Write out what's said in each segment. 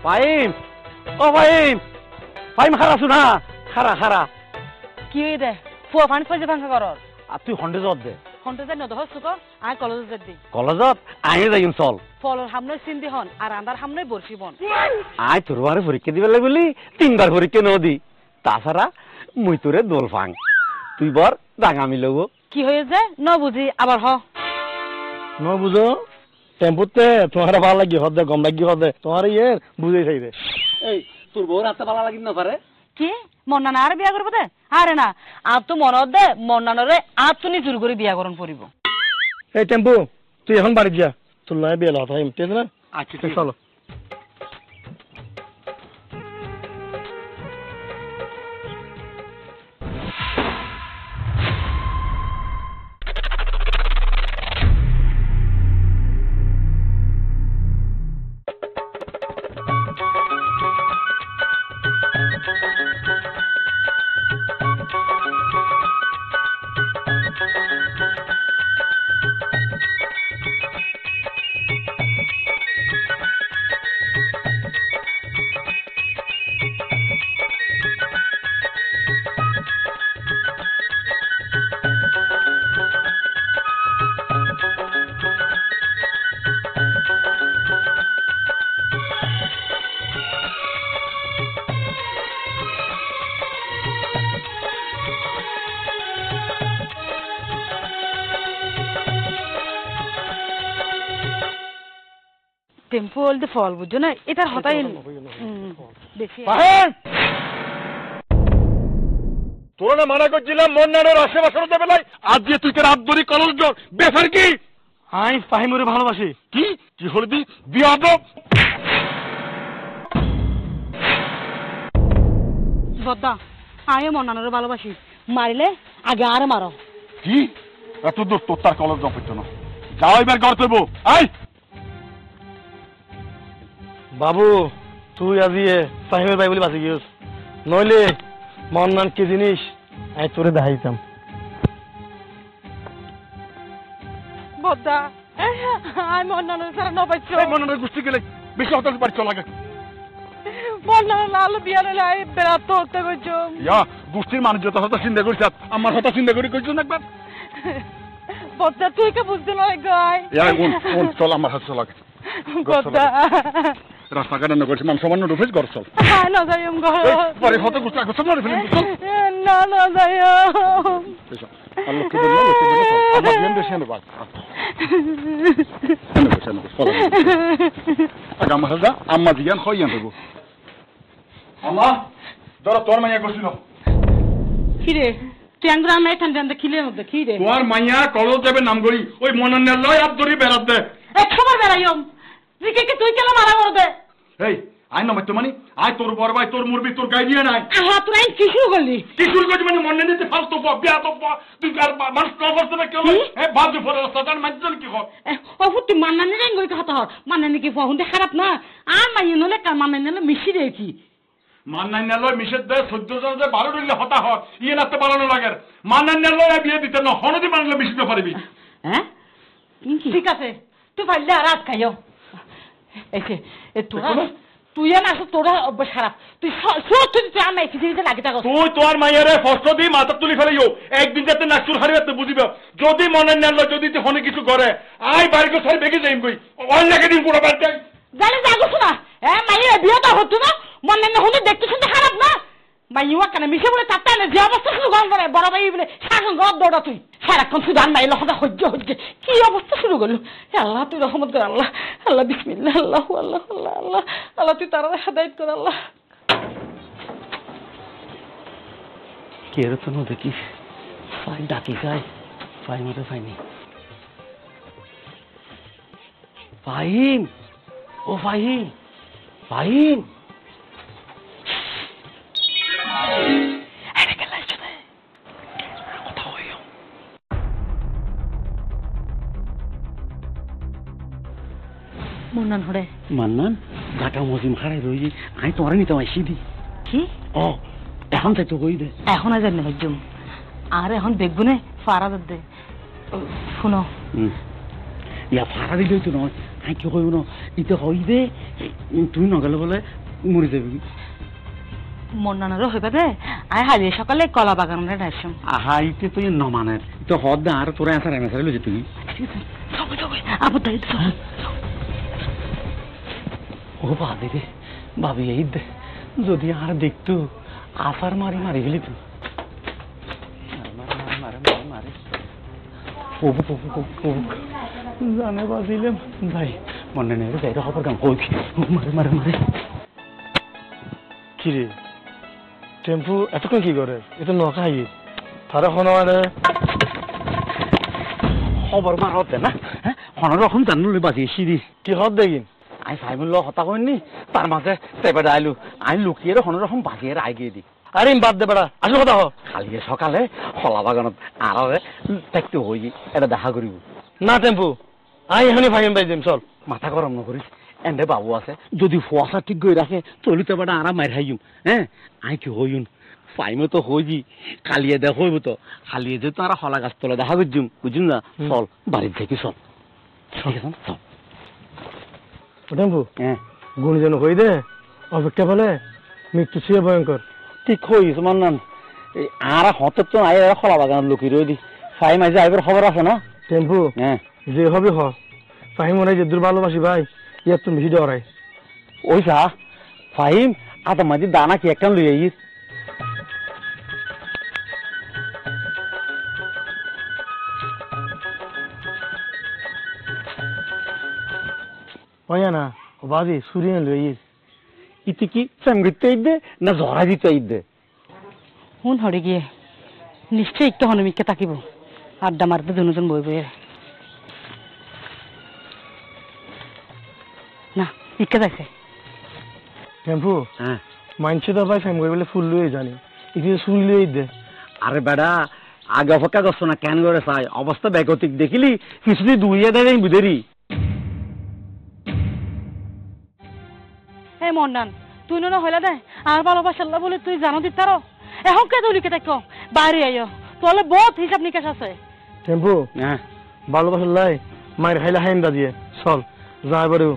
ফাইম ও ফাইম ফাইম খারা শুনা খারা খারা কি দে ফুয়া পানি ফজে ভাঙা করর আর তুই হন্ডে জব দে হন্তে যাই নদহ সুক আই কলেজে যাই দি কলেজত আই যাইম চল ফলর সামনে সিন্ধি হন আর আন্দার সামনে বর্ষি বন আই তোর বারে পরীক্ষা দিবে বলি তিনবার পরীক্ষা নদি তাছাড়া মুই তোরে দোল ফাং তুই বর ডাঙামি লব কি হয়ে যায় ন বুঝি আবার হ ন বুঝো টেম্পুতে তোমার ভালো লাগি হদে গম লাগি হদে তোমার ইয়ে বুঝে চাইবে এই তোর বউর হাতে ভালো লাগিন না পারে কি মন্নানা আর বিয়া করবো দে আরে না আর তো মনত দে মন্নানরে আর তো নিজুর করে বিয়া করণ পড়িব এই টেম্পু তুই এখন বাড়ি যা তোর নয় বিয়ে লতা ঠিক আছে না আচ্ছা চলো টেম্পু বলতে ফল বুঝছো না এটার হতাই বেশি তোরা না মানা করছিলাম মন্নানের আশেপাশে দেবে লাই আজ যে তুই তোর আব্দুরি কলজ বেফার কি আই ফাহিমুরে ভালোবাসি কি কি হলবি বিয়াদব বদ্দা আমিও মন্নানরে ভালোবাসি মারিলে আগে আর মারো কি এত দূর তোর তার কলজ জপের জন্য যাও এবার ঘর করবো আই বাবু তুই আজিয়ে ফাহিমের ভাই বলে বাঁচি গিয়েছ নইলে মন্নান কি জিনিস আমি তোরে দেখাইতাম বদ্দা আমি মন্নানের ছাড়া ন পাইছো মন্নানের গোষ্ঠী গেলে বেশি হতাশ বাড়ি চলা গে মন্নানের লাল বিয়া নিলে আমি বেড়াত হতে পারছো ইয়া গোষ্ঠীর মানুষ যত হতা চিন্তা করিস আমার হতা চিন্তা করি কইছ না একবার বদ্দা তুই কে বুঝতে না গাই চল আমার হাতে চলা বদ্দা রাস্তাঘাটে নগরছি মান সামান্য রুফেস ঘর চল হ্যাঁ না যাইম ঘর পরে হত গোষ্ঠী আগে চল মারি ফেলিম চল না না যাইম আল্লাহ কি বললো আমার জ্ঞান বেশি নেবা আগে আমার হাতে আম্মা জিয়ান হইয়ান দেবো আম্মা ধরো তোর মাইয়া করছিল কিরে ট্যাংরা নাই ঠান্ডা খিলের মধ্যে খিরে তোর মাইয়া কলেজ যাবে নাম করি ওই মনন্নের লয় আপ ধরি বেড়াত দে এক খবর বেড়াইম রিকে তুই কেন মারা করে দে এই আই নমে তো মানি আই তোর বড় ভাই তোর মুরবি তোর গাই দিয়ে নাই আহা তুই আই কি শুরু করলি কি শুরু করছিস মানে মনে নিতে ফালতু বিয়া তো তুই আর মানুষ কল করতে না কেন এ বাজু ফলে সাধারণ মানুষজন কি কর ও ফুটি মান্নানি রেঙ্গ কই কথা হর মান্নানি কি ফহুন্ডে খারাপ না আর মাইয়ে নলে কার মান্নানি নলে মিশি রে কি মান্নানি নলে মিশের দে 14 জন যে 12 দিলে হতা হর ইয়ে নাতে বানানো লাগে মান্নানি নলে বিয়ে দিতে না হনদি মানলে মিশতে পারবি হ্যাঁ ঠিক আছে তুই পারলে আর রাত খাইও এসে এ তোরা তুই না তোরা খারাপ তুই সব তুই আমার পৃথিবীতে লাগে থাকো তুই তোর মাইয়ারে ফসল দি মাথা তুলি ফেলাইও একদিন যাতে নাচুর হারিয়ে বুঝিবে যদি মনে নেন যদি হনে কিছু করে আই বাড়িকে সারি বেগে যাইম কই অনেক দিন পুরো বাড়িতে জানি যাগো না মাইয়া বিয়েটা হতো না মনে না হলে দেখতে শুনতে খারাপ না মাইয়া কেন মিশে বলে তাতে না যে অবস্থা শুরু গরম করে বড় ভাই বলে শাসন ঘর দৌড়া তুই সারাক্ষণ শুধু আর মাইল হতে হজ্জ হজ্জে কি অবস্থা শুরু করলো আল্লাহ তুই রহমত কর আল্লাহ আল্লাহ বিসমিল্লাহ আল্লাহ আল্লাহ আল্লাহ আল্লাহ আল্লাহ তুই তারা হেদায়েত কর আল্লাহ কে রে তো দেখি ফাইন ডাকি যায় ফাইন মতো ফাইনি ফাইন ও ফাইন ফাইন মন্নান হরে মান্নান গাটা মজিম খাড়াই রইছি আই তোমারে নিতে আইসি দি কি ও এখন তাই তো কই দে এখন আর জানি হজ্জুম আর এখন দেখবো না ফারা দে শুনো ইয়া ভাড়া দিলেই তো নয় আই কি কইব না ইতে কই দে তুই নগেলে বলে মরে যাবি মন্নানেরও হইবা দে আই হারিয়ে সকালে কলা বাগানের ডাইছম আহা ইতে তুই নমানের তো হদ দা আর তোরা আসার এমএসআর লইছে তুই সবে সবে আবু তাই তো ও বাদে রে ভাবি এই দে যদি আর দেখতো আসার মারি মারি ফেলি তো জানে বাজিলাম ভাই মনে নেই যাই খবর কাম কই মারে মারে মারে কি রে টেম্পু এতক্ষণ কি করে এটা নখাই তারা কোনো মানে খবর মার হতে না হ্যাঁ হন রকম জানো বাজিয়েছি দি কি হত দেখিন আই সাইমুল হতা কইনি তার মাঝে তেবে আইলু আই লুকিয়ে হন রকম বাজিয়ে আইগে দি আরে বাদ দে বেড়া আসল কথা হ কালিয়ে সকালে খলা বাগানত আরে দেখতে হই এটা দেখা করিব না টেম্পু আই এখনই ফাইন পাই দিম চল মাথা গরম নকরিস এন্ডে বাবু আছে যদি ফুয়াশা ঠিক করে রাখে চলিতে বেটা আরাম মার খাইম হ্যাঁ আই কি হইন ফাইমে তো হইজি কালিয়ে দেখ হইব তো কালিয়ে যেহেতু আর হলা গাছ তলে দেখা করছুম বুঝুন না চল বাড়ির থেকে চল ঠিক আছে চল টেম্পু হ্যাঁ গুণজন হই দে অপেক্ষা ফলে মৃত্যু ছুঁয়ে ভয়ঙ্কর ঠিক হইস মান্নান আর হতে তো আই খলা বাগান লুকি রই দি ফাইম আইজে আইবার খবর আছে না টেম্পু হ্যাঁ যে হবে হ ফাহিম ওরাই যে দূর ভালোবাসি ভাই ইয়ার তুমি বেশি ডরাই ওইসা ফাহিম আতা মাঝে দানা কি একটা লই আইস হয় না ও বাজি সুরিয়ে লইস ইতি কি সামগিতে ইদে না জরা দিতে ইদে হুন হরে গিয়ে নিশ্চয়ই একটু হনমিককে তাকিব আড্ডা মারতে দুজন বই বইয়ের না ইকে যাইছে টেম্পু হ্যাঁ মানছে তো ভাই ফাইম করে বলে ফুল লুয়ে জানি ইতি সুরি লুয়ে দে আরে বেড়া আগে অপেক্ষা করছো না কেন করে চাই অবস্থা বেগতিক দেখিলি কিছুদিন দুইয়া দেয় বুঝেরি হে মন্নান তুই না হইলা দে আর ভালোবাসাল্লা বলে তুই জানো দিতারো এখন কে তুই লিখে থাকো বাইরে আইও তোলে বহুত হিসাব নিকাশ আছে টেম্পু হ্যাঁ ভালোবাসার লাই মায়ের খাইলে হাইম দা দিয়ে চল যা বারু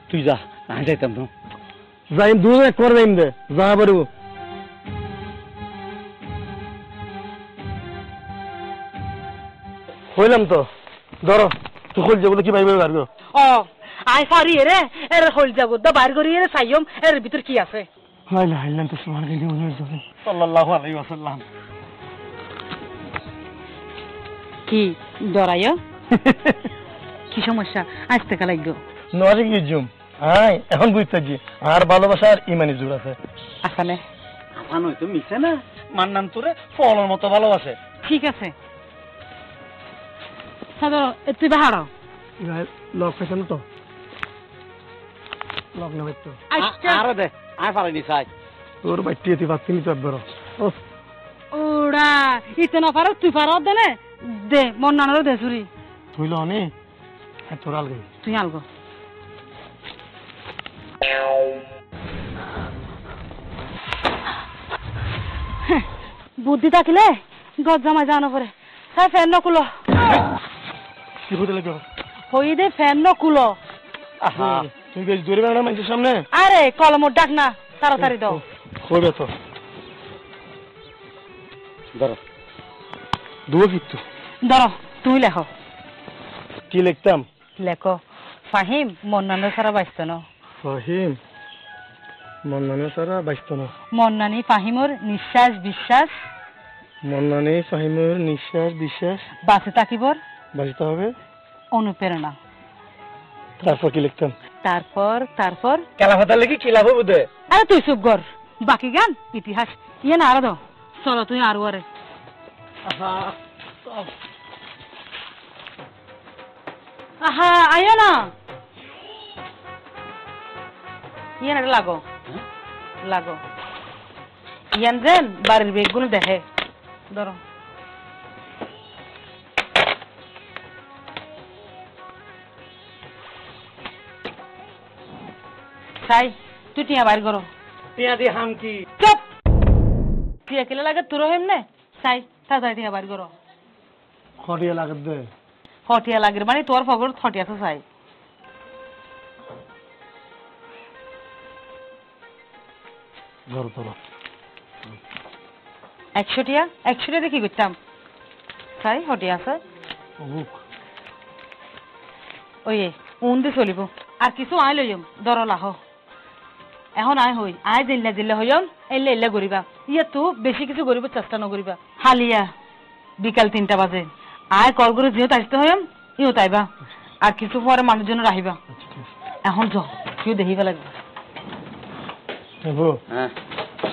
তুই যা আমি যাইতাম না যাই দূর এক করে যাইম দে যা বারু হইলাম তো ধরো তুই খুল যাবো কি পাইবে আর ও আই ফারি রে এর হল যাব দা বাইর করি রে সাইয়ম এর ভিতর কি আছে হাইলা হাইলাম তো সুবহানাল্লাহ সাল্লাল্লাহু আলাইহি ওয়াসাল্লাম কি ডরাইও কি সমস্যা আসতে কালাইগো নরে কি জুম আই এখন বুঝতেছি আর ভালোবাসার ইমানি জোর আছে আসানে আসান হয়তো মিশে না মান্নান তোরে ফলের মতো ভালোবাসে ঠিক আছে সাদর তুই বাহাড় লক ফেসন তো লক না তো আরে দে আই পারিনি চাই তোর বাইটি এতি পাচ্ছি নি তো একবার ওড়া ইতে না পারো তুই পারো দে নে দে মন নানর দে চুরি তুই লনে তোর আলগে তুই আলগো বুদ্ধি থাকলে গজ জামাই জানো করে হ্যাঁ ফ্যান নকুলো কি হতে লাগে হই দে ফ্যান নকুলো তুই বেশ দূরে বেড়া মানুষের সামনে আরে কলমর ডাক না তাড়াতাড়ি দাও হবে তো ধরো দুও কিন্তু ধরো তুমি লেখো কি লিখতাম লেখো ফাহিম মন্নানের সারা বাইস্ত না ফাহিম মন্নানে সারা বাইস্ত না মন্নানি ফাহিমর নিঃশ্বাস বিশ্বাস মন্নানে ফাহিমের নিঃশ্বাস বিশ্বাস বাঁচে থাকিবর বাঁচতে হবে অনুপ্রেরণা তারপর কি লিখতাম তারপর খেলা ফাতা লেগে খেলা হবো দে আরে তুই চুপ কর বাকি গান ইতিহাস ইয়ে না আরো দাও চলো তুই আরো আরে আহা আয় না ইয়ে না লাগো লাগো ইয়ান যেন বাড়ির বেগগুলো দেখে ধরো চাই তুই টিয়া বাইর করো টিয়া দি হাম কি চুপ টিয়া কেলে লাগে তোর হেম নে চাই তাড়াতাড়ি টিয়া বাইর করো খড়িয়া লাগাত দে ফটিয়া লাগে মানে তোর ফগর ফটিয়া তো চাই ধরো ধরো 100 টিয়া 100 টিয়া কি করতাম চাই ফটিয়া আছে ওই উন্দি চলিব আর কিছু আই লইম দর লাহ এখন আয় হই আয় দিল্লা দিল্লা হইম এলে এলে করিবা ইয়া তো বেশি কিছু করিব চেষ্টা নকরিবা হালিয়া বিকাল 3টা বাজে আয় কল করে যেও আসতে হইম ইও তাইবা আর কিছু পরে মানুষজন রাহিবা এখন যাও কেউ দেখিবা লাগবে হ্যাঁ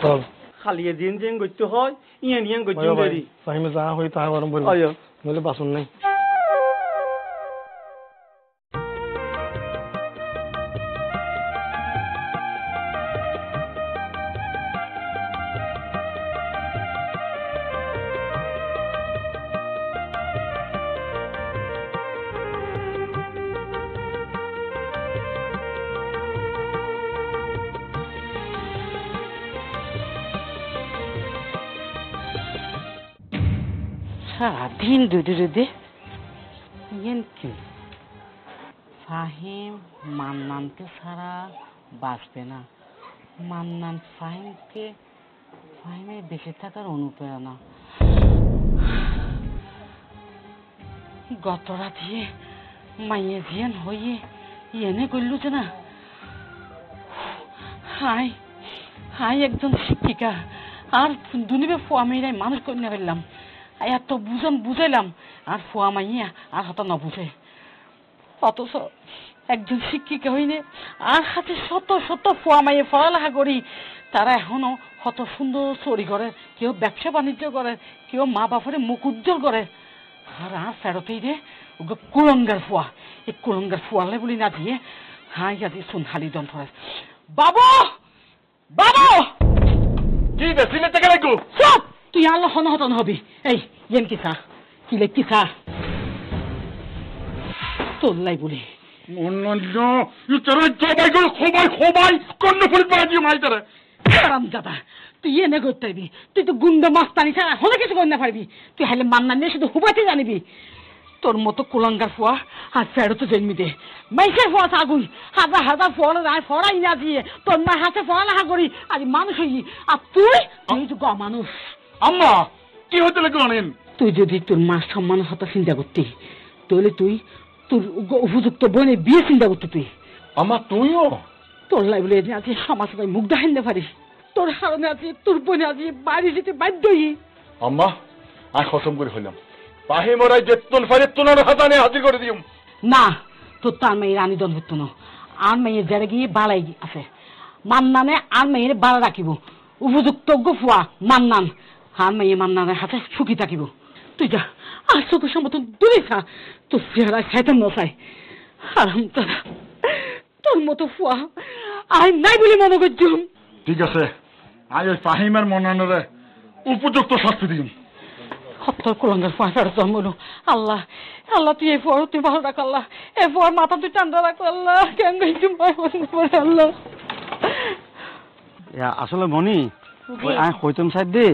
চল খালিয়ে দিন দিন করতে হয় ইয়ান ইয়ান করতে দেরি ফাহিমে যা হই তা গরম বলি আয়ো নইলে বাসন নাই সারাদিন দুধে দুধে ইয়েন কি ফাহিম মান্নানকে ছাড়া বাঁচবে না মান্নান ফাহিমকে ফাহিমের বেঁচে থাকার অনুপ্রেরণা গত রাতে মাইয়ে জিয়ান হইয়ে ইয়েনে করলু যে না হাই হাই একজন শিক্ষিকা আর দুনিবে ফোয়া মেয়েরাই মানুষ করে নিয়ে ফেললাম এত বুঝাইলাম আর ফোয়া মাইয়া আর হত না বুঝে অথচ একজন শিক্ষিকা হইনে আর হাতে শত শত ফোয়া মাইয়ে পড়ালেখা করি তারা এখনো কত সুন্দর চুরি করে কেউ ব্যবসা বাণিজ্য করে কেউ মা বাপরে মুখ উজ্জ্বল করে আর আর ফেরতেই রে ওকে কুলঙ্গার ফোয়া এই কুলঙ্গার ফোয়ালে বলি না দিয়ে হাই আজি সুনহালি দন্থরে বাবু বাবু কি দে সিনে থেকে লাগু সব তুই আল্লাহ হনহতন হবি এই ইয়েন কিসা কি লে কিসা তোল্লাই বলি অন্যান্য ইতরে জবাই করে খোবাই খোবাই কন্ন ফুল পড়া দিয়ে মাই তারে আরাম দাদা তুই এনে করতে পারবি তুই তো গুন্ডা মাস্তানি ছাড়া হলে কিছু করতে পারবি তুই হালে মান্না নিয়ে শুধু হুবাইতে জানিবি তোর মতো কুলাঙ্গার ফুয়া আর ফেরত জন্মি দে মাইসের ফুয়া থাকুই হাজার হাজার ফল রায় ফড়াই না দিয়ে তোর মা হাতে পড়ালেখা করি আজ মানুষ হই আর তুই তুই তো গ মানুষ আম্মা কি হতে লাগলো অনেন তুই যদি তোর মা সম্মান হতা চিন্তা করতি তাহলে তুই তোর উপযুক্ত বোনের বিয়ে চিন্তা করতে তুই আম্মা তুইও তোর লাই বলে আজ সমাজ ভাই মুখ দেখাইতে পারিস তোর কারণে আজ তোর বোনে আজ বাড়ি যেতে বাধ্যই আম্মা আই খতম করে হইলাম পাহিমরাই যেতন ফারে তোনার হাতানে হাজির করে দিম না তোর তার মেয়ের আনিদন হতো না আর মেয়ের যারা গিয়ে বালাই আছে মান্নানে আর মেয়ের বাড়া রাখিব উপযুক্ত ফুয়া মান্নান আর মেয়ে মান্নানের হাতে সুখী থাকিব তুই যা আর চোখের সমতন দূরে খা তোর চেহারায় খাইতাম না চাই আরাম তারা তোর মতো ফুয়া আই নাই বলে মনে করছুম ঠিক আছে আজ ওই ফাহিমের মনানরে উপযুক্ত শাস্তি দিম হত্যার কুলঙ্গার ফুয়া ফেরত জন্মলো আল্লাহ আল্লাহ তুই এ ফুয়ার তুই ভালো রাখ আল্লাহ এ ফুয়ার মাথা তুই ঠান্ডা রাখ আল্লাহ কেন গেছি আল্লাহ আসলে মনি আমি কইতাম সাহেব দে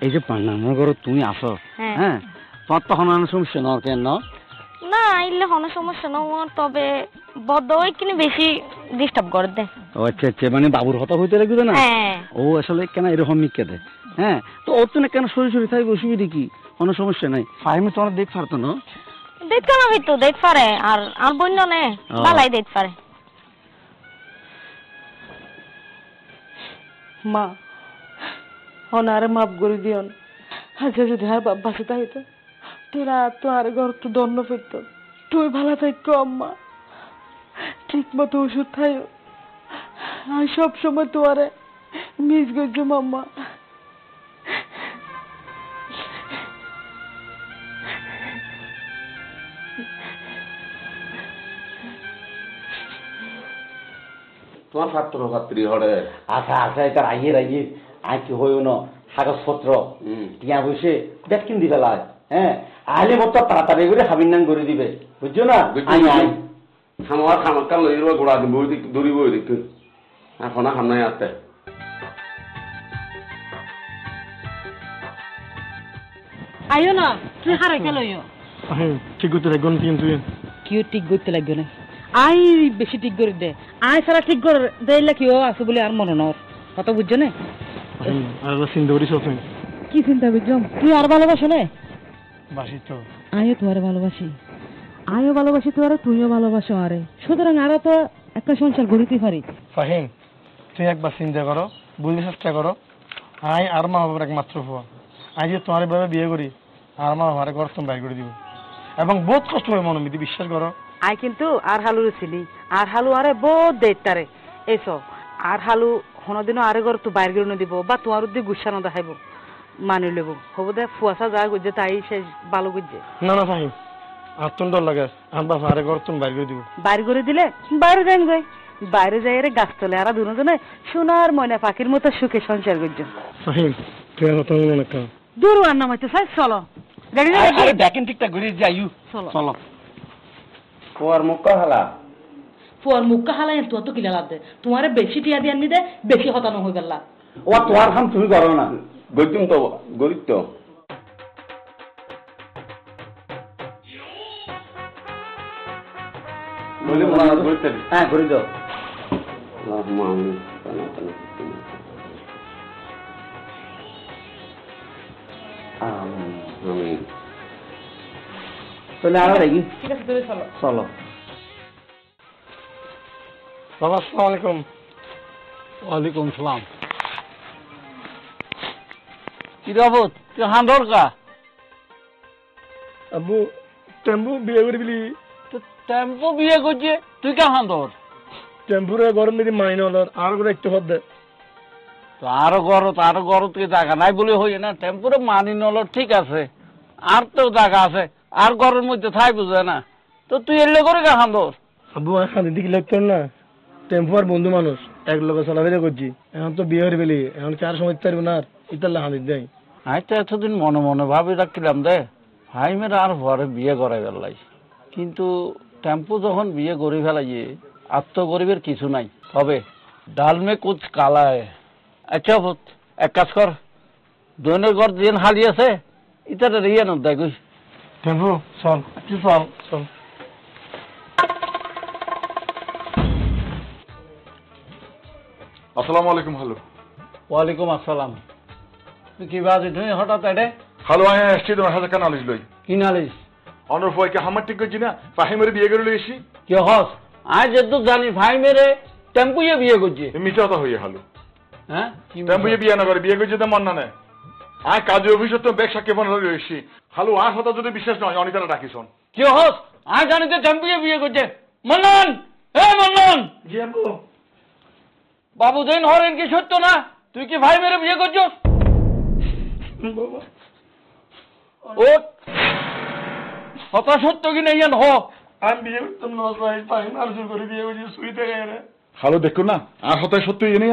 এই যে পান্নানোর ঘর তুমি আসো হ্যাঁ তোমার তখন সমস্যা না কেন না আইলে কোনো সমস্যা না তবে বদ্ধ ওই কিনে বেশি ডিস্টার্ব করে দে ও আচ্ছা আচ্ছা মানে বাবুর হতা হইতে লাগবে না হ্যাঁ ও আসলে কেন এরকম মিক্কে দেয় হ্যাঁ তো ওর তো না কেন শরীর শরীর থাকবে অসুবিধা কি কোনো সমস্যা নাই ফাইমে তোমার দেখ পারতো না দেখতে না হইতো দেখ পারে আর বন্য নে বালাই দেখ পারে মা অনারে মাফ করে দিয়ন আজকে যদি আর বাপ বাসে তাইতো তোরা তো আর ঘর তো দণ্ড পেত তুই ভালো থাকো আম্মা ঠিক মতো ওষুধ খাইও আর সব সময় তোয়ারে মিস করছো মাম্মা তোমার ছাত্র ছাত্রী হরে আচ্ছা আচ্ছা এটা রাইয়ে আই কি হইও না কাগজপত্র টিয়া বসে ব্যাট কিন দিবে লাই হ্যাঁ আইলে মতো তাড়াতাড়ি করে হাবিন নাম করে দিবে বুঝছো না আই আই খামার খামাক্কা লইব গোড়া দিব দৌড়িব ওইদিকে এখন সামনে আসতে আইও না তুই হারাইতে লইও হ্যাঁ ঠিক করতে থাকবেন কিন্তু কিও ঠিক করতে লাগবে না আই বেশি ঠিক করে দে আই সারা ঠিক করে দেইলে কিও আছে বলে আর মনে নর কথা বুঝছো না আর চিন্তা করিস কি চিন্তা বুঝছম তুই আর ভালোবাসো না বাসি তো আমিও তোমার ভালোবাসি আমিও ভালোবাসি তোমার তুইও ভালোবাসো আরে সুতরাং আরো তো একটা সংসার গড়িতে পারি ফাহিম তুই একবার চিন্তা করো বুঝতে চেষ্টা করো আই আর মা বাবার একমাত্র হওয়া আই যে তোমার এভাবে বিয়ে করি আর মা বাবার ঘর তুমি বাইর করে দিব এবং বহুত কষ্ট হবে মনোমিতি বিশ্বাস করো আই কিন্তু আর হালুর ছিলি আর হালু আরে বহুত দেইতারে এসো আর হালু কোনোদিনও আরে ঘর তো বাইর করে দিব বা তোমার উদ্দি গুসা না দেখাইব মানি লেব হব দে ফুয়াশা যা গুজে তাই শেষ ভালো গুজে না না ফাহিম আর তুমি ডর লাগে আর বাবা আরে ঘর তুমি বাইর করে দিব বাইর করে দিলে বাইরে যাইন গই বাইরে যাই রে গাছ তলে আর দুজনে সোনার ময়না পাখির মতো সুখে সংসার করছো ফাহিম তুই আর কথা মনে না দূর আর নামাইতে চাই চলো গাড়ি আরে ব্যাকেন ঠিকটা ঘুরে যাইউ চলো চলো কুয়ার মুখ কর হালা ফুয়ার মুখা হালাই তো তো কিলা লাভ দে তোমারে বেশি টিয়া দিয়ে আনি দে বেশি হতানো হয়ে গেল ও তোমার কাম তুমি করো না গরিব তো গরিব তো বলে মনে হয় গরিব হ্যাঁ ঘুরে যাও আল্লাহুম্মা আমিন আমিন তাহলে আরো দেখি ঠিক আছে তুমি চলো চলো বাবা আসসালামু আলাইকুম ওয়ালাইকুম সালাম কি রাবত তুই হান্দর কা আব্বু টেম্পু বিয়ে করে দিলি তো টেম্পো বিয়ে করছে তুই কা হান্দর টেম্পুরে গরম দিদি মাইনে হলো আর করে একটু হদ দে তো আরো গরম তুই জায়গা নাই বলে হই না টেম্পুরে মানি নল ঠিক আছে আর তো জায়গা আছে আর ঘরের মধ্যে থাই বুঝে না তো তুই এলে করে কা হান্দর আব্বু আর খালি দিকে লাগতো না টেম্পু আর বন্ধু মানুষ এক লোকে চলাফেরা করছি এখন তো বিয়ে হয়ে ফেলি এখন কি আর সময় পারবো না আর ইতাল্লা হাঁদি দেয় আমি তো এতদিন মনে মনে ভাবি রাখছিলাম দে ভাই মেয়েরা আর ঘরে বিয়ে করাই ফেলাই কিন্তু টেম্পু যখন বিয়ে করে ফেলাই আর তো গরিবের কিছু নাই তবে ডাল মে কুচ কালা আচ্ছা এক কাজ কর দৈনের ঘর দিন হালি আছে ইতারে রিয়ে ন দেখ টেম্পু চল একটু চল চল আসসালামু আলাইকুম হ্যালো ওয়ালাইকুম আসসালাম তুই কি বাজ তুই হঠাৎ এডে হ্যালো আয় আসছি তোমার হাজার কান আলিস লই কি নালিস অনর ফয়কে হামার ঠিক করছি না ফাহিমের বিয়ে করে লই এসি কে হস আজ যেহেতু জানি ভাই মেরে টেম্পুয়ে বিয়ে করছে মিছা কথা হইয়া হলো হ্যাঁ টেম্পুয়ে বিয়ে না করে বিয়ে করছে তো মন না নেয় আয় কাজে অফিসে তো ব্যাগ সাক্ষী বন্ধ লই এসি হ্যালো আর কথা যদি বিশ্বাস নয় অনিতারা ডাকিছন কে হস আজ জানি তো টেম্পুয়ে বিয়ে করছে মন্নন মন্নন জি আব্বু বাবু দিন হরেন কি সত্য না তুই কি ভাই মেরে বিয়ে করছিস ও কথা সত্য কি নেই জান হ আমি বিয়ে করতাম না ফাহিম আর জোর করে বিয়ে করছি শুইতে গেলে হ্যালো দেখো না আর হতায় সত্যি এনে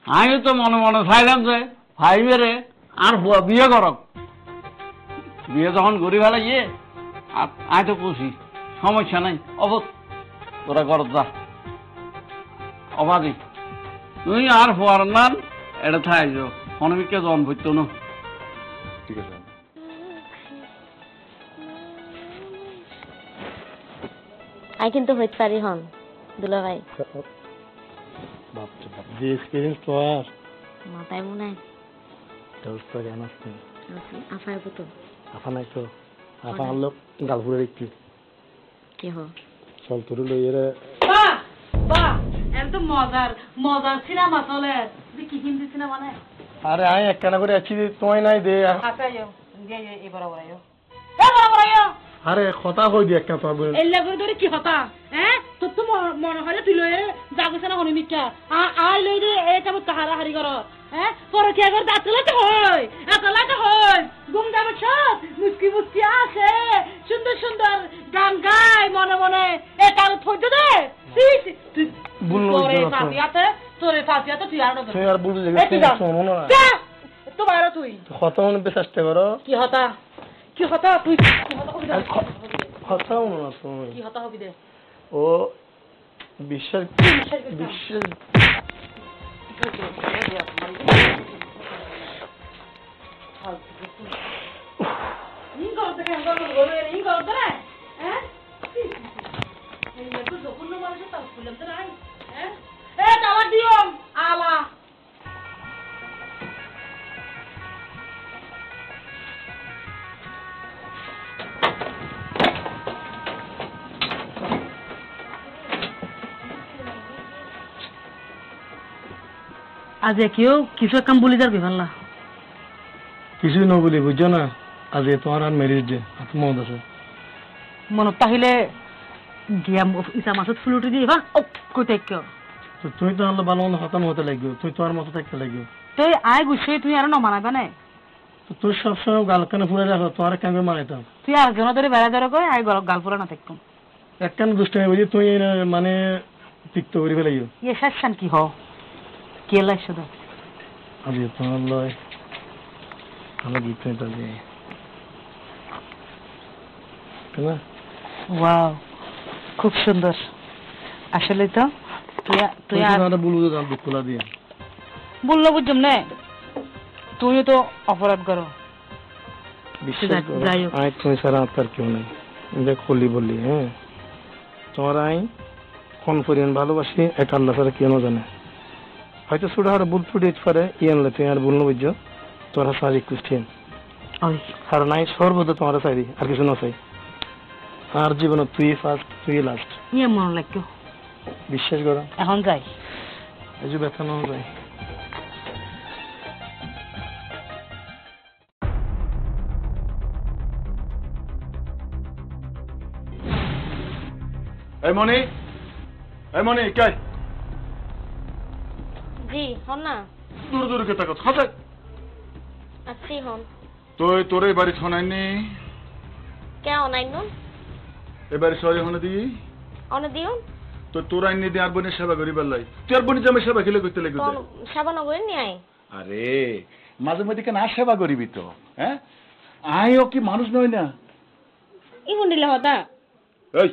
আমি তো মনে মনে চাইলাম যে ভাই মেরে আর বিয়ে করক বিয়ে যখন করি ফেলা আমি তো খুশি সমস্যা নাই অবত তোরা ঘর যা অবাধি তুই আর হওয়ার নান এটা থাই যাও অনেককে জন ভরত না ঠিক আছে আই কিন্তু হইতে পারি হন দুলা ভাই বাপরে বাপ যে এক্সপিরিয়েন্স তো আর মাথায় মনে হয় দোস্ত জ্ঞান আছে আফার পুতো আফা নাই তো আফা আনলো গালপুরে একটু কি হ চল তোর লই এর বাহ বাহ একদম মজার সিনেমা চলে তুই কি হিন্দি সিনেমা না আরে আয় একখানা করে আছি তোমায় নাই দে আচ্ছা দিয়ে এবার আইও আরে কথা কই দি একটা তোর বলে এই লাগবে ধরে কি হতা হ্যাঁ তোর তো মনে হয় তুই লয়ে যাগছ না হনি মিথ্যা আই লই রে এটা মত হারা হারি কর হ্যাঁ পরে কি একবার দাঁতলাতে হয় আতলাতে হয় ঘুম যাবে সব মুস্কি মুস্কি আসে সুন্দর সুন্দর গান গায় মনে মনে এটা থইতে দে তুই তোরে সাথিয়াতে তুই আর তুই আর বুঝলি শোনো না তো বাইরে তুই কথা মনে চেষ্টা করো কি হতা তুই কি হতা হবি কথা মনে না তুমি কি হতা হবি দে ও বিশ্বাস নি করতে কেন আজ কেউ কিছু কাম বলি যার বিভাল্লা কিছুই ন বলি বুঝছো না আজ তোমার আর ম্যারেজ ডে মত আছে মনত তাহিলে গিয়া ইসা মাছত ফুলুটি দিয়ে ভাল কইতে কেউ তো তুই তো আল্লাহ ভালো মন্দ খতম হতে লাগবে তুই তোমার মতো থাকতে লাগবে তুই আয় গুছিয়ে তুই আর ন মানাবে না তো তুই সবসময় গালখানে ফুলে রাখো তোমার কেন মানাইতাম তুই আর জন ধরে বেড়া ধরে কই আয় গাল ফুলা না থাকুম একখান দুষ্টামি বুঝি তুই মানে তিক্ত করে ফেলাইও ইয়ে শাসান কি হ কে লাগছে তো আজ তোমার লয় আমার গীত নেই তাহলে না ওয়াও খুব সুন্দর আসলে তো তুই আর বলবো গান দুঃখ খোলা দিয়ে বললো বুঝছম না তুইও তো অপরাধ করো বিশ্বাস করো যাই হোক। আই তুমি ছাড়া আর কেউ নেই দেখ খুলি বললি হ্যাঁ তোমার আই কোন পরিমাণ ভালোবাসি এটা আল্লাহ ছাড়া কেউ জানে হয়তো ছোট হারে ভুল ফুটে পারে আনলে তুই আর ভুল বুঝছো তোরা সারি ক্রিস্টিয়ান আর নাই সর্বদা তোমার চাই আর কিছু না চাই আর জীবনে তুই ফার্স্ট তুই লাস্ট ইয়ে মনে লাগতো বিশ্বাস করো এখন যাই এই যে ব্যথা না যায় এই মনি কে জি হন না দূর দূর কে তাকাত খাতে আছি হন তোর এই বাড়ি শোনায়নি কে অনাইন এবারে সরি হনে দি অনে দিও তো তোর আইনি দিয়ে আর বোনের সেবা করি বেলাই তুই আর বোনের জামে সেবা খেলে করতে লাগবে কোন সেবা নগরে নিয়ে আই আরে মাঝে মধ্যে কেন আর সেবা করিবি তো হ্যাঁ আইও কি মানুষ নয় না ই হুন্ডিলে হতা এই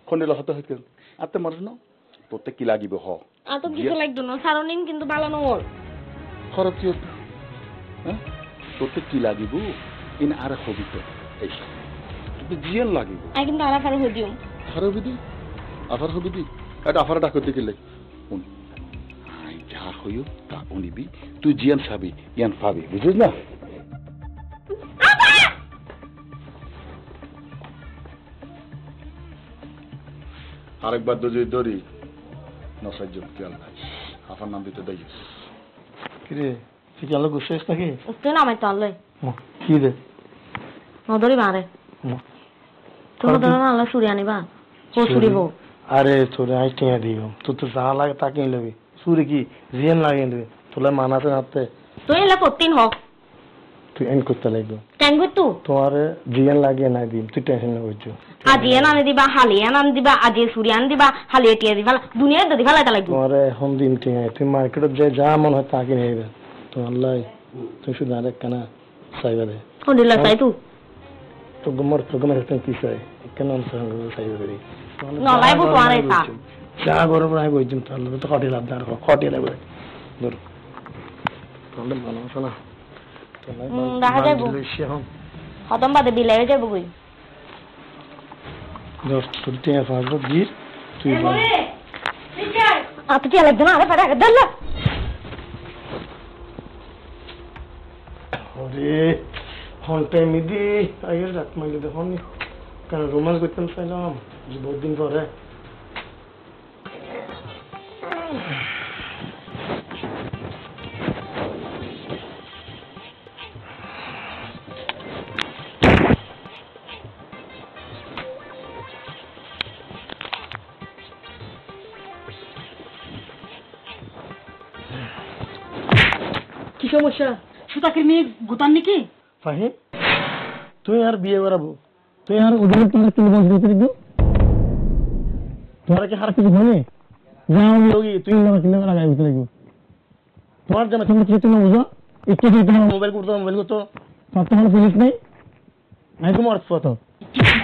খন্ডিল হতে হইতে আতে মানুষ না তোতে কি লাগিব হ আ তো কিছু লাগতো না সারনিন কিন্তু ভালো নর খরচ কি হ্যাঁ তোতে কি লাগিব ইন আর হবি তো এই তোতে জিয়ান লাগিব আই কিন্তু আরা ফারো হদিও আফার হবি দি আফার হবি দি এটা আফার ডাক করতে গেলে আই যা হইও তা উনিবি তুই জিয়ান সাবি ইয়ান পাবি বুঝিস না আরেকবার যদি ধরি নসাজ্য খেয়াল নাই আফার নাম দিতে দেয় কিরে তুই কি আলো গুছিস নাকি তুই না আমায় তলই কি রে নদরি মারে তুমি তো না আল্লাহ সুরি আনিবা ও সুরি হো আরে তোরে আই টিয়া দিও তুই তো যা লাগে তা কিনে লবি সুরি কি জিয়ান লাগিয়ে দেবে তোলা মানাতে নাতে তুই এলা পত্তিন হ তুই এন করতে লাগবে ট্যাঙ্গু তু তোমার জিয়ান লাগিয়ে না দিম তুই টেনশন না করছো আজিয়ে আনি দিবা হালিয়ে আনি দিবা আজিয়ে সুরি আনি দিবা হালিয়ে টিয়া দিবা দুনিয়া দদি ফেলাইতে লাগবে তোমার এখন দিন টিয়া তুই মার্কেটত যে যা মন হয় তা কিনে নেবে তো আল্লাহ তুই শুধু আরেক কানা চাইবা দে হন্ডিলা চাই তু তো গমর একটা কি চাই কেন সঙ্গে চাইবা করি নলাই বু তোয়ারে তা যা গরম রাই বইছিম তাহলে তো খটি লাভ দার খটি লাগবে ধর তাহলে মানুষ না দেখা যাইবো খতম বাদে বিলাই হয়ে যাবো কই দশ তুই টিয়া ফাঁসবো গির তুই আপনি টিয়া লাগবে না আরে পারে আগে ধরলা ওরে হন টাইম দি আইয়ের রাত মাইলে দেখুন কেন রোমান্স করতাম চাইলাম বহুত দিন পরে কি সমস্যা সুতাকে নিয়ে গুতান নাকি ফাহিম তুই আর বিয়ে করাবো তুই আর ওদের তোমার কি বলছিস দেখো তোমার কি হার কিছু হয়নি যাও লোগি তুই না কিনে লাগাই দিতে লাগবে তোমার জানা তুমি কিছু না বুঝো একটু যদি তোমার মোবাইল করতো সব তোমার পুলিশ নেই আমি তোমার ফটো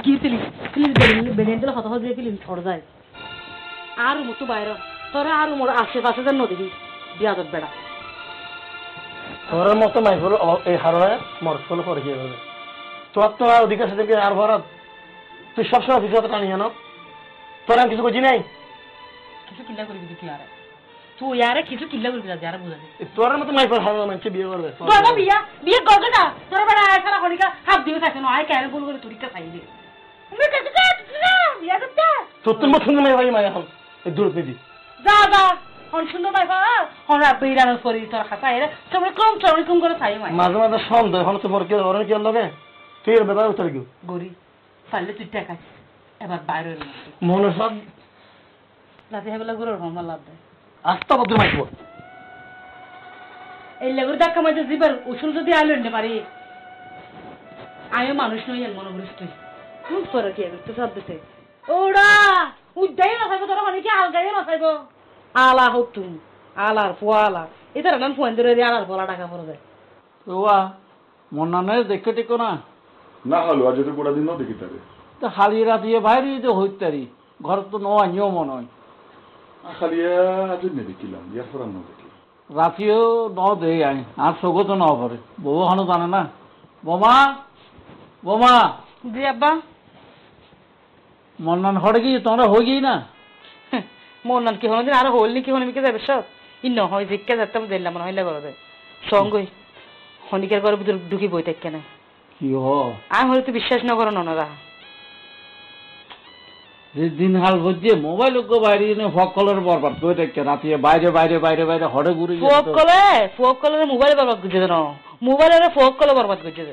কি তিলি বেরিয়ে দিলে কথা দিয়ে কিলি ছড় যায় আর মতো বাইরে তোরা আর মোর আশেপাশে যেন নদী বিয়াদত বেড়া তোমার মতো নাই হলো এই হারায় মরত ফলো করে কি হবে তোর তো আর অধিকার সাথে আর ভরাত তুই সবসময় কিছু টানি জানো তোর আমি কিছু করছি নাই কিছু কিল্লা করবি তুই আরে তুই আরে কিছু কিল্লা করবি যারা বুঝা যায় তোর মতো নাই পর হারানো মানুষ বিয়ে করবে তোরা বিয়ে করবে না তোরা বেড়া সারা খনিকা হাত দিয়ে থাকে না আয় কেন বল করে তুরিকা খাইবে আমি কাছে বিয়া করতে তোর তো মত শুনতে নাই ভাই মা এখন এই দূর পেদি যা যা হন সুন্দর ভাই হন বিরানোর পরি তোর খাতা এর তুমি কম করে চাই মাই মাঝে মাঝে সন্দেহ হলো তোমার কি ওরে কি লগে তুই এর ব্যাপারে উত্তর কি গরি পারলে তুই টাকা এবার বাইরে মনে সব লাতে হেবলা গুরুর হমা লাভ দেয় আস্তা বদ্র মাইকো এই লেগুর ধাক্কা মাঝে জিবার উসুল যদি আলো নিতে পারি আয়ো মানুষ নই মনে করিস তুই খুব পরে কি করতে সব দিতে ওরা উদ্যাই না থাকবো তোরা মানে কি আলগাই না থাকবো আলা হোক তুমি আলার পোয়ালা এটার নাম ফোন ধরে আলার পোলা টাকা পড়ে যায় ওয়া মন্না নাই দেখে টেকো না না হলো আজ তো গোটা দিনও দেখি তারে তো হালিয়ে রাতিয়ে বাইরে যে হইতারি ঘর তো নয় নিয়ম নয় খালি আজ দেখিলাম ইয়ার পর না দেখি রাতিও ন দেই আই আর সগো তো ন পরে বউ হানো জানে না বোমা বোমা জি আব্বা মন্নান হড়ে কি তোমরা হয়ে গিয়ে না মন নান কি হন আর হলনি কি হন মিকে যাবে সব ইন্ন হয় জিজ্ঞা যাতাম দিলাম মনে হইলা করে সঙ্গই হনিকের ঘরের ভিতর ঢুকি বই থাকে না কি হ আমি হয়তো বিশ্বাস না করো ননরা যে দিন হাল বুঝছে মোবাইল বাইরে ফক কলের বরবাদ করে দেখছে রাতিয়ে বাইরে বাইরে বাইরে বাইরে হড়ে ঘুরে ফোক কলে মোবাইল বরবাদ করছে না মোবাইলের ফোক কলে বরবাদ করছে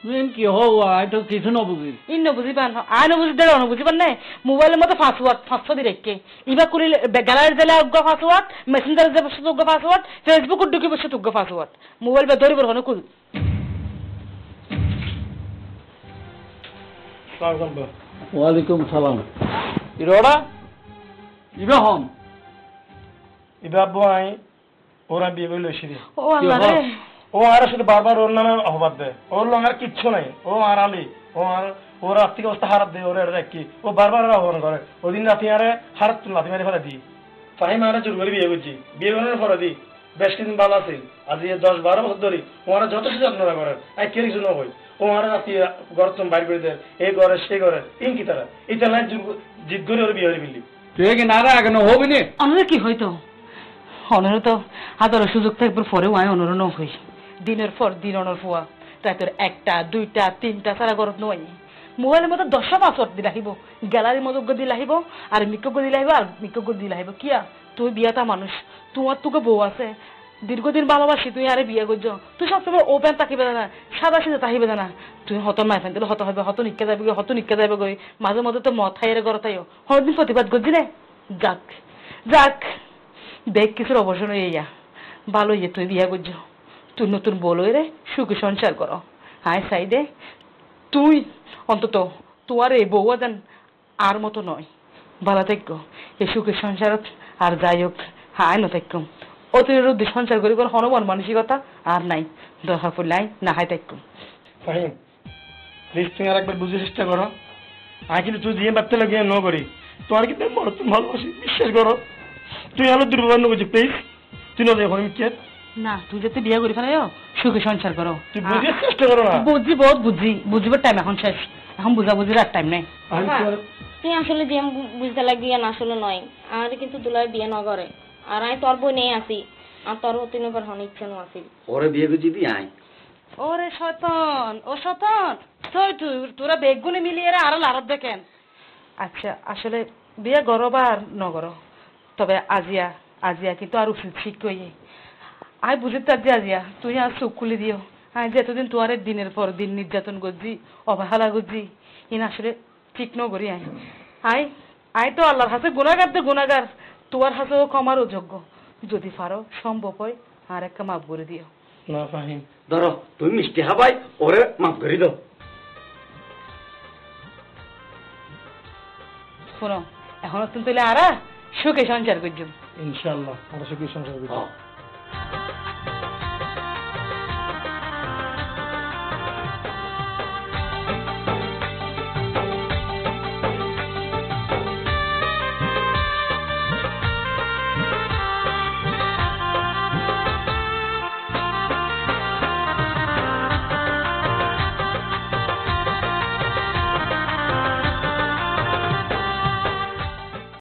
মেন কি হো আই তো কিছু না বুঝি ইন্ন বুঝিবান আই না বুঝতে না বুঝিবান না মোবাইলের মধ্যে পাসওয়ার্ড 500 দিয়ে রেখে ইবা করি গ্যালারি দিলে অজ্ঞ পাসওয়ার্ড মেসেঞ্জার যে বসে অজ্ঞ পাসওয়ার্ড ফেসবুক ঢুকে বসে অজ্ঞ পাসওয়ার্ড মোবাইল বে ধরি বড় হনে কুল ওয়ালাইকুম সালাম ইরোড়া ইবে হন ইবা আব্বু আই ওরা বিয়ে বলে এসে ও আল্লাহ রে ও আর শুধু বারবার ওর নামে অপবাদ দেয় ওর লং আর কিচ্ছু নাই ও আর আলি ও আর ওর আর্থিক অবস্থা হারাপ দেয় ওর এটা কি ও বারবার আহ্বান করে ওদিন রাতে আরে হারাত লাথি মারি ফেলে দিই ফাহিম আরে জোর করে বিয়ে করছি বিয়ে করার পরে দিই বেশ কিছুদিন ভালো আছে আজ 10-12 বছর ধরে ও আর যথেষ্ট যত্ন করে আই কে কিছু নয় ও আর রাতে ঘর তুমি বাইর করে দেয় এই ঘরে সেই ঘরে ইনকি তারা এটা নাই জিদ করে ওর বিয়ে হয়ে ফেললি তুই কি না রাখ না হবি নি আমরা কি হইতো অনর তো আদর সুযোগ থাকবার পরেও আয় অনর ন হই দিনের পর দিন অনর ফুয়া রাতের 1টা 2টা 3টা সারা গরত নয় মোবাইলের মধ্যে 10টা পাসওয়ার্ড দি রাখিব গ্যালারির মধ্যে গদি লাহিব আর মিকো গদি লাহিব আর মিকো গদি লাহিব কিয়া তুই বিয়াটা মানুষ তোমার তোকে বউ আছে দীর্ঘদিন ভালোবাসি তুই আরে বিয়ে করছ তুই সবসময় ওপেন থাকিবে না সাদা সিধা থাকিবে না তুই হত মাই ফেন দিলে হত হবে হত নিকা যাবে গই মাঝে মধ্যে তো মদ খাইয়ের ঘর তাইও হরদিন প্রতিবাদ করছি রে যাক যাক দেখ কিছুর অবসর ইয়া ভালো ইয়ে তুই বিয়ে করছ তুই নতুন বলই রে সুখী সংসার করো হাই সাইডে তুই অন্তত তোমার এই বউ দেন আর মতো নয় ভালো থাকো এই সুখের সংসারত আর যাই হোক হাই ন থাকো অতিরিক্ত সঞ্চার করি কোন হনুমান মানসিকতা আর নাই দরকার পড়লে না হাই থাকো ফাহিম প্লিজ তুমি আর একবার বুঝে চেষ্টা করো আমি কিন্তু তুই দিয়ে বাড়তে লাগিয়ে ন করি তোমার কিন্তু বড় তুমি ভালোবাসি বিশ্বাস করো তুই আলো দুর্ব্যবহার ন করছি প্লিজ তুই না দেখো আমি কে না তুই যাতে বিয়ে করি ফেলে সুখে সংসার করো তুই বুঝে চেষ্টা করো না বুঝি বহুত বুঝিবার টাইম এখন শেষ এখন বুঝাবুঝির আর টাইম নাই তুই আসলে যে বুঝতে লাগিয়ে না আসলে নয় আর কিন্তু দুলাই বিয়ে ন করে আর আমি তোর বই নেই আসি আর তোর হতে নবার হন ইচ্ছা নো আসি ওরে বিয়ে করছি দি আই ওরে শয়তান ও শয়তান তোরা বেগুনে মিলিয়ে আরো লারব দেখেন আচ্ছা আসলে বিয়ে করো বা আর ন করো তবে আজিয়া কিন্তু আর উচিত ঠিক কইয়ে আয় বুঝিতে আজিয়া তুই আর চোখ খুলে দিও আয় যে এতদিন তোয়ারে দিনের পর দিন নির্যাতন করছি অবহেলা করছি ইন আসলে ঠিক ন করি আয় তো আল্লাহর হাতে গুনাগার তোমার হাতেও ক্ষমারও যোগ্য যদি পারো সম্ভব হয় আর একটা মাফ করে দিও না ফাহিম ধরো তুমি মিষ্টি হাবাই ওরে মাফ করে দাও শোনো এখনো তুমি তাহলে আরা সুখে সংসার করছো ইনশাআল্লাহ আমরা সুখী সংসার করব